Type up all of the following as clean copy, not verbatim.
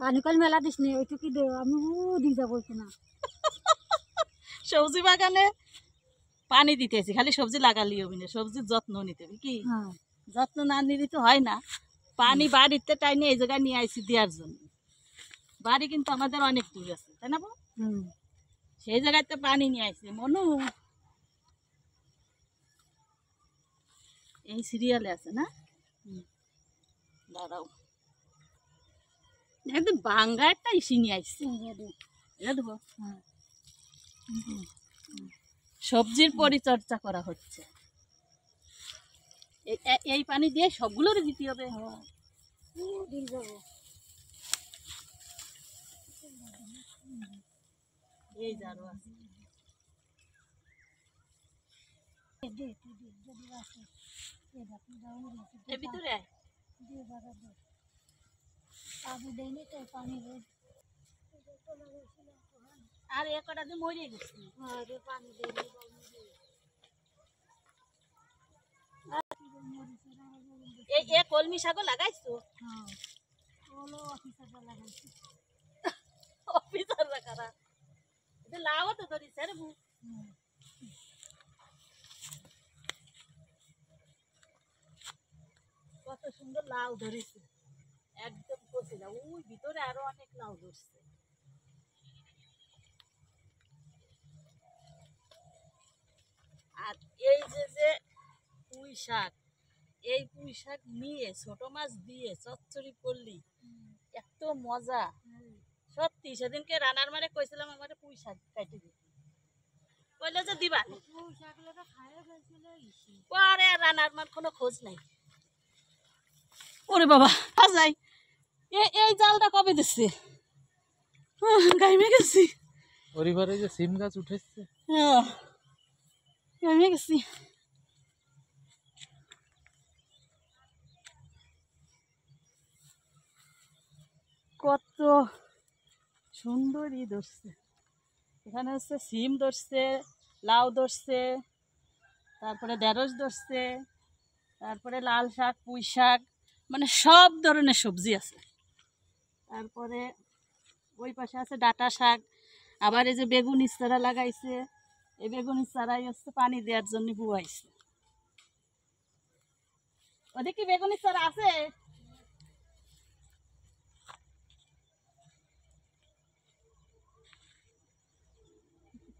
পানি কল মেলা দিস নি ওইটুকু দে আমি দিয়ে যাবো কিনা। সবজি বাগানে পানি দিতেছি, খালি সবজি লাগালি হবে না, সবজির যত্ন নিতে হবে কি। যত্ন না নিলে তো হয় না। পানি বাড়িতে টাইনে এই জায়গায় নিয়ে আইসি দেওয়ার জন্য। বাড়ি কিন্তু আমাদের অনেক দূর আছে, তাই না বউ? সেই জায়গাতে পানি নিয়ে আইসি। মনু এই সিরিয়ালে আছে না? দাঁড়াও, একদম বাঙ্গা একটা ইসি নিয়ে আইসি। এটা দেবো। সবজির পরিচর্যা করা হচ্ছে। এই পানি দিয়ে সবগুলোর দিতে হবে। এই জারো আছে এর ভিতরে। আর এ কটা দিয়ে মরে গেছি। এই কলমি শাকও লাগাইছো? অফিসাররা কারা? এটা লাউ তো ধরিস রে বু। কত সুন্দর লাউ ধরেছে, একদম কচি লাউ। ওই ভিতরে আরো অনেক লাউ ধরছে। আর এই যে পুঁই শাক, এই পুঁই শাক নিয়ে ছোট মাছ দিয়ে চচ্চড়ি করলি এত মজা। সত্যি সেদিনকে রান্নার মারে কইছিলাম আমার পুঁই শাক কাটে দিতে, কইলে যে দিবা। পরে রান্নার মার কোনো খোঁজ নাই। ওরে বাবা যাই, এই জালটা কবে দিচ্ছে? গাইমে গেছি। পরিবারে যে সিম গাছ উঠেছে, গাইমে গেছি। কত সুন্দরই ধরছে এখানে। হচ্ছে সিম ধরছে, লাউ ধরছে, তারপরে ঢেঁড়স ধরছে, তারপরে লাল শাক, পুঁই শাক, মানে সব ধরনের সবজি আছে। তারপরে ওই পাশে আছে ডাঁটা শাক। আবার এই যে বেগুনির চারা লাগাইছে, এই বেগুনির চারাই হচ্ছে পানি দেওয়ার জন্য বুয়াইছে। ওদের কি বেগুনির চারা আছে?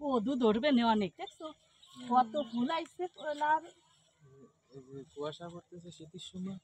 কদু ধরবে না অনেক, দেখছো কত ফুল আইছে লাল। কুয়াশা পড়তেছে শীতের সময়।